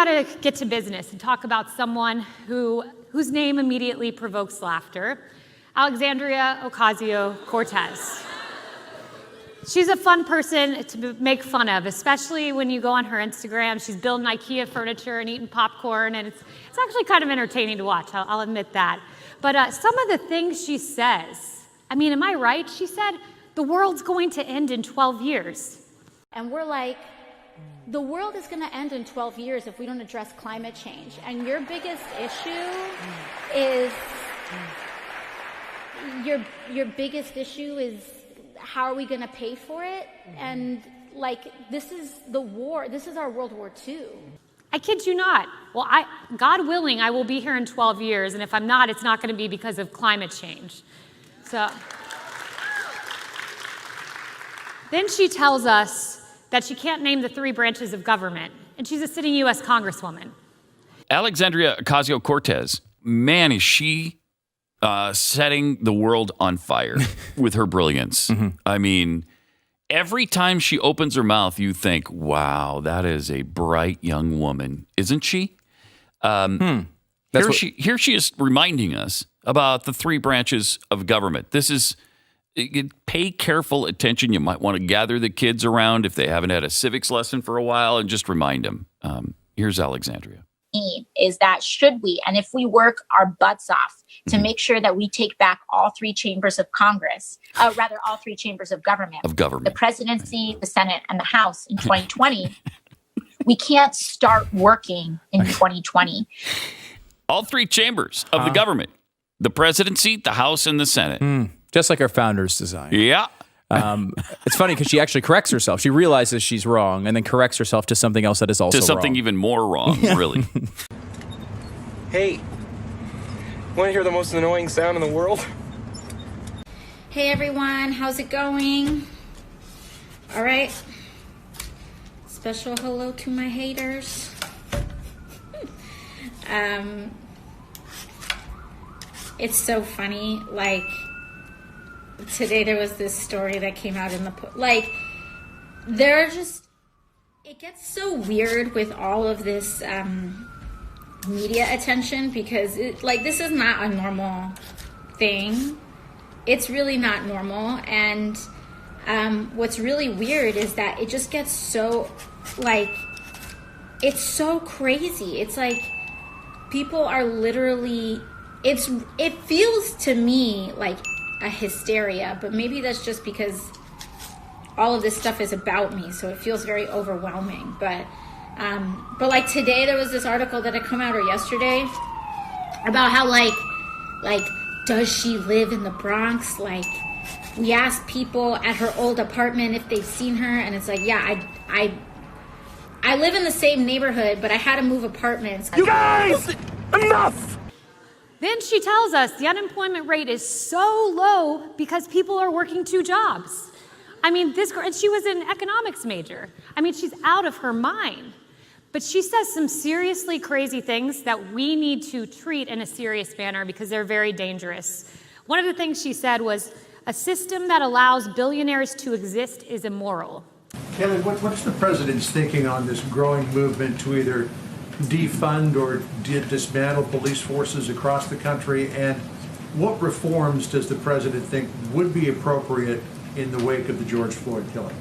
got to get to business and talk about someone whose name immediately provokes laughter, Alexandria Ocasio-Cortez. She's a fun person to make fun of, especially when you go on her Instagram. She's building IKEA furniture and eating popcorn, and it's actually kind of entertaining to watch, I'll admit that. But some of the things she says, I mean, am I right? She said, the world's going to end in 12 years. And we're like, the world is going to end in 12 years if we don't address climate change. And your biggest issue is, your biggest issue is, how are we going to pay for it? And like, this is the war. This is our World War II. I kid you not. Well, God willing, I will be here in 12 years. And if I'm not, it's not going to be because of climate change. So then she tells us that she can't name the 3 branches of government. And she's a sitting U.S. Congresswoman. Alexandria Ocasio-Cortez, man, is she setting the world on fire with her brilliance. Mm-hmm. I mean, every time she opens her mouth, you think, wow, that is a bright young woman, isn't she? Here she is reminding us about the 3 branches of government. This is, pay careful attention. You might want to gather the kids around if they haven't had a civics lesson for a while and just remind them. Here's Alexandria. Is that should we, and if we work our butts off to make sure that we take back all 3 chambers of Congress, all 3 chambers of government, the presidency, the Senate, and the House in 2020, we can't start working in 2020. All 3 chambers of the government, the presidency, the House, and the Senate. Just like our founders designed. Yeah. It's funny because she actually corrects herself. She realizes she's wrong and then corrects herself to something else that is also wrong. To something even more wrong, really. Hey, want to hear the most annoying sound in the world? Hey everyone, how's it going? All right. Special hello to my haters. It's so funny, like, today there was this story that came out in the it gets so weird with all of this media attention because this is not a normal thing. It's really not normal, and what's really weird is that it just gets so it's so crazy. It's like people are literally it feels to me like a hysteria, but maybe that's just because all of this stuff is about me, so it feels very overwhelming. But like today there was this article that had come out, or yesterday, about how like does she live in the Bronx? Like, we asked people at her old apartment if they've seen her, and it's like, yeah, I live in the same neighborhood, but I had to move apartments. You guys, enough! Then she tells us the unemployment rate is so low because people are working 2 jobs. I mean, this girl, and she was an economics major. I mean, she's out of her mind. But she says some seriously crazy things that we need to treat in a serious manner because they're very dangerous. One of the things she said was, a system that allows billionaires to exist is immoral. Kayleigh, what's the president's thinking on this growing movement to either defund or dismantle police forces across the country, and what reforms does the president think would be appropriate in the wake of the George Floyd killing?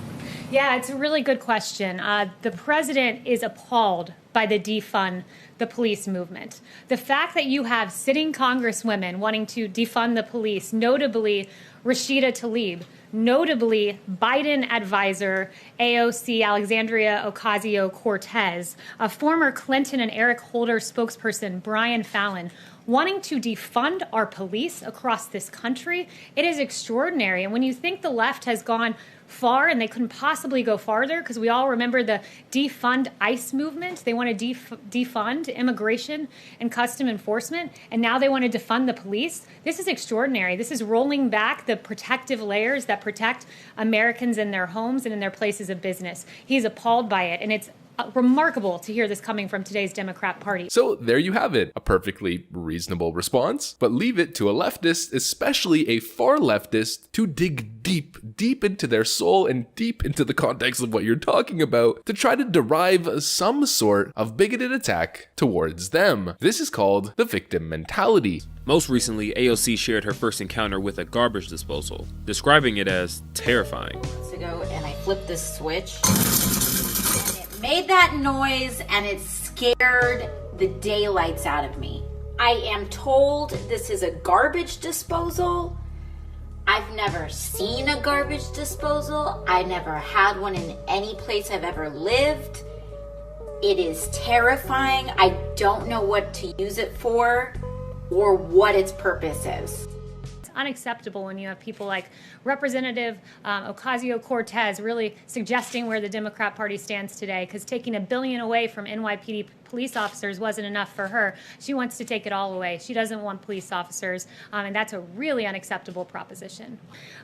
Yeah, it's a really good question. The president is appalled by the defund the police movement. The fact that you have sitting congresswomen wanting to defund the police, notably Rashida Tlaib, notably Biden advisor AOC Alexandria Ocasio-Cortez, a former Clinton and Eric Holder spokesperson Brian Fallon, wanting to defund our police across this country, it is extraordinary. And when you think the left has gone far, and they couldn't possibly go farther, because we all remember the defund ICE movement. They want to defund immigration and custom enforcement, and now they want to defund the police. This is extraordinary. This is rolling back the protective layers that protect Americans in their homes and in their places of business. He's appalled by it, and it's remarkable to hear this coming from today's Democrat Party. So there you have it, a perfectly reasonable response, but leave it to a leftist, especially a far leftist, to dig deep into their soul and deep into the context of what you're talking about to try to derive some sort of bigoted attack towards them. This is called the victim mentality. Most recently, AOC shared her first encounter with a garbage disposal, describing it as terrifying. Ago, and I flipped this switch, and it made that noise, and it scared the daylights out of me. I am told this is a garbage disposal. I've never seen a garbage disposal. I never had one in any place I've ever lived. It is terrifying. I don't know what to use it for or what its purpose is. Unacceptable when you have people like Representative Ocasio-Cortez really suggesting where the Democrat Party stands today, because taking $1 billion away from NYPD police officers wasn't enough for her. She wants to take it all away. She doesn't want police officers, and that's a really unacceptable proposition.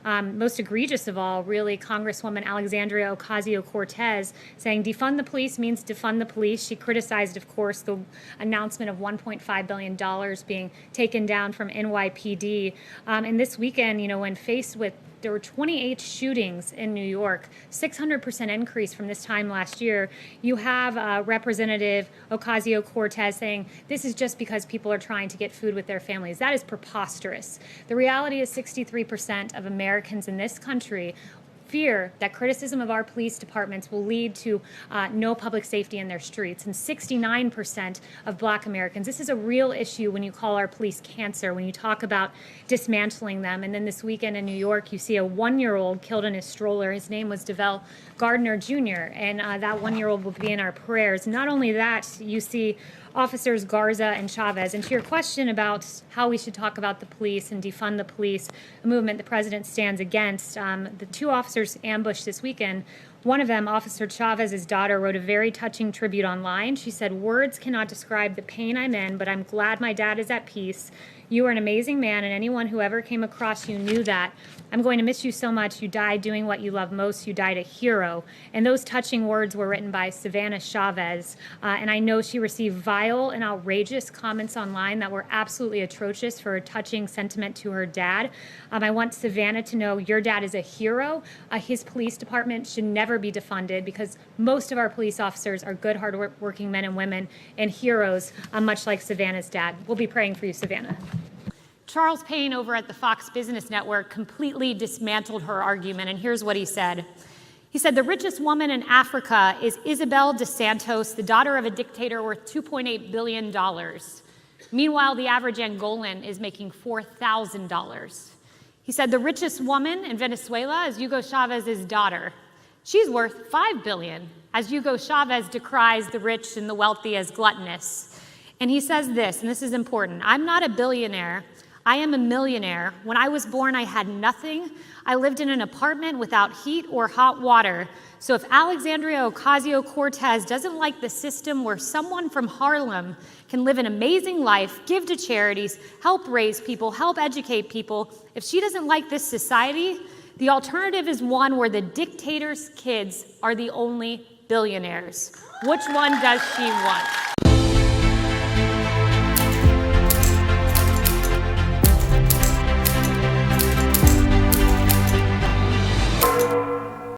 Most egregious of all, really, Congresswoman Alexandria Ocasio-Cortez saying defund the police means defund the police. She criticized, of course, the announcement of $1.5 billion being taken down from NYPD. And this weekend, when faced with, there were 28 shootings in New York, 600% increase from this time last year. You have Representative Ocasio-Cortez saying this is just because people are trying to get food with their families. That is preposterous. The reality is 63% of Americans in this country fear that criticism of our police departments will lead to no public safety in their streets. And 69% of Black Americans, this is a real issue when you call our police cancer, when you talk about dismantling them. And then this weekend in New York, you see a 1-year-old killed in his stroller. His name was DeVell Gardner Jr., and that 1-year-old will be in our prayers. Not only that, you see Officers Garza and Chavez. And to your question about how we should talk about the police and defund the police, a movement the president stands against, the 2 officers ambushed this weekend. One of them, Officer Chavez's daughter, wrote a very touching tribute online. She said, "Words cannot describe the pain I'm in, but I'm glad my dad is at peace. You are an amazing man, and anyone who ever came across you knew that. I'm going to miss you so much. You died doing what you love most. You died a hero." And those touching words were written by Savannah Chavez. And I know she received vile and outrageous comments online that were absolutely atrocious for a touching sentiment to her dad. I want Savannah to know your dad is a hero. His police department should never be defunded, because most of our police officers are good, hardworking men and women and heroes, much like Savannah's dad. We'll be praying for you, Savannah. Charles Payne over at the Fox Business Network completely dismantled her argument, and here's what he said. He said, "The richest woman in Africa is Isabel dos Santos, the daughter of a dictator worth $2.8 billion. Meanwhile, the average Angolan is making $4,000. He said, "The richest woman in Venezuela is Hugo Chavez's daughter. She's worth $5 billion, as Hugo Chavez decries the rich and the wealthy as gluttonous." And he says this, and this is important: "I'm not a billionaire. I am a millionaire. When I was born, I had nothing. I lived in an apartment without heat or hot water. So if Alexandria Ocasio-Cortez doesn't like the system where someone from Harlem can live an amazing life, give to charities, help raise people, help educate people, if she doesn't like this society, the alternative is one where the dictator's kids are the only billionaires. Which one does she want?"